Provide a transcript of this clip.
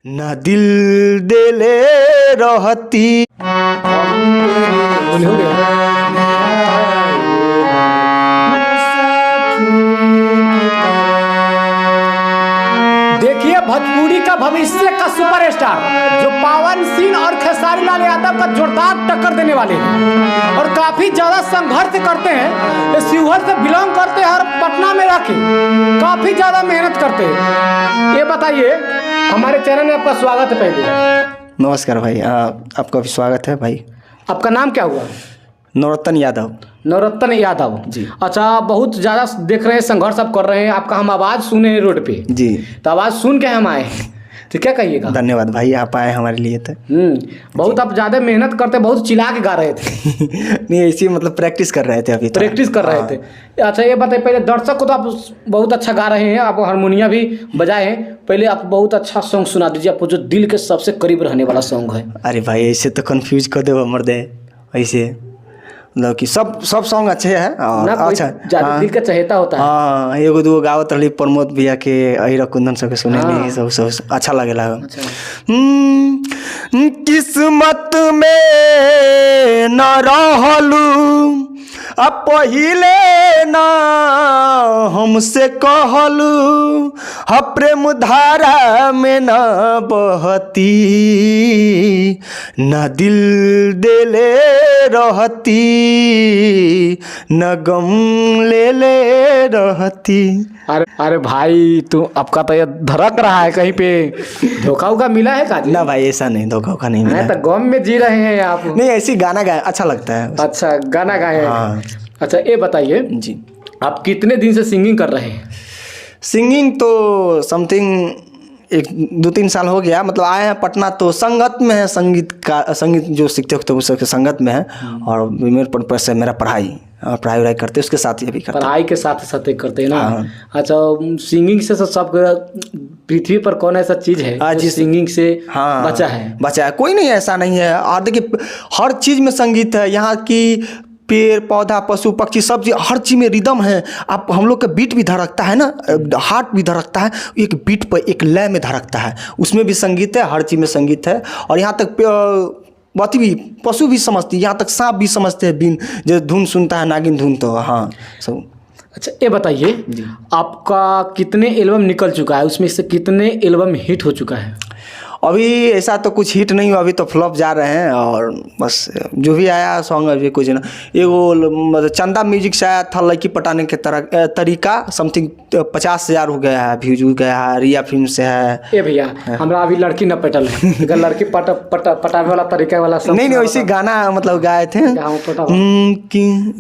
ना दिल देले रहती। देखिए भोजपुरी का भविष्य का सुपरस्टार जो पावन सिंह और खेसारी लाल यादव का जोरदार टक्कर देने वाले हैं और काफी ज्यादा संघर्ष करते हैं। ये शिवहर से बिलोंग करते हैं और पटना में रह के काफी ज्यादा मेहनत करते हैं। ये बताइए, हमारे चैनल में आपका स्वागत है। पहले नमस्कार भाई, आपका भी स्वागत है भाई। आपका नाम क्या हुआ? नवरत्न यादव। नवरत्न यादव जी। अच्छा, बहुत ज़्यादा देख रहे हैं, संघर्ष आप कर रहे हैं। आपका हम आवाज़ सुने हैं रोड पे, जी, तो आवाज़ सुन के हम आए, तो क्या कहिएगा? धन्यवाद भाई, आप आए हमारे लिए तो। बहुत आप ज़्यादा मेहनत करते, बहुत चिल्ला के गा रहे थे। नहीं, ऐसी मतलब प्रैक्टिस कर रहे थे अभी तो। प्रैक्टिस कर रहे थे। अच्छा ये बताइए, पहले दर्शक को तो आप बहुत अच्छा गा रहे हैं, आप हारमोनिया भी बजाए हैं। पहले आप बहुत अच्छा सॉन्ग सुना दीजिए, आपको जो दिल के सबसे करीब रहने वाला सॉन्ग है। अरे भाई, ऐसे तो कंफ्यूज कर दे मर्दे, ऐसे मतलब कि सब सॉन्ग अच्छे हैं और अच्छा ज़्यादा दिल का चहेता होता है। हाँ, एगो दूगो गावत रही प्रमोद भैया के, अहिरा कुंदन सबके सुने में सब अच्छा लगेला। किस्मत में न रहलू अब पहिले ना हमसे कहलू, ह प्रेम धारा में न बहती, न दिल देले रहती, न गम ले रहती। अरे भाई, तू आपका तो ये धड़क रहा है कहीं पे, धोखा उखा मिला है का? ना भाई, ऐसा नहीं, धोखा उखा नहीं मिला। तो गम में जी रहे हैं आप? नहीं, ऐसी गाना गाए अच्छा लगता है। अच्छा, गाना गाए हैं। हाँ। अच्छा ये बताइए जी, आप कितने दिन से सिंगिंग कर रहे हैं? सिंगिंग तो समथिंग 1-2-3 साल हो गया। मतलब आए हैं पटना तो संगत में है, संगीत जो सीखते हो तो उसके संगत में है। और मेरे पर से मेरा पढ़ाई करते उसके साथ ये भी करते। पढ़ाई के साथ साथ करते हैं ना। हाँ। अच्छा, सिंगिंग से सब पृथ्वी पर कौन ऐसा चीज है जो सिंगिंग से बचा है? कोई नहीं, ऐसा नहीं है। और देखिए, हर चीज में संगीत है। यहाँ की पेड़ पौधा पशु पक्षी सब चीज, हर चीज में रिदम है। आप हम लोग का बीट भी धड़कता है ना, हार्ट भी धड़कता है, एक बीट पर एक लय में धड़कता है, उसमें भी संगीत है। हर चीज में संगीत है। और यहाँ तक बाती भी पशु भी समझती है, यहाँ तक सांप भी समझते हैं बिन जो धुन सुनता है, नागिन धुन। तो हाँ सब। अच्छा ये बताइए, आपका कितने एल्बम निकल चुका है, उसमें से कितने एल्बम हिट हो चुका है? अभी ऐसा तो कुछ हिट नहीं हुआ, अभी तो फ्लॉप जा रहे हैं। और बस जो भी आया सॉन्ग अभी कुछ ना, एगो चंदा म्यूजिक से आया था लड़की पटाने के तरीका, समथिंग 50,000 हो गया है, व्यूज हो गया है। रिया फिल्म से है। ए भैया, हमरा अभी लड़की न पटल है, अगर लड़की पटावे वाला तरीका वाला नहीं, वैसे गाना मतलब गाए थे कि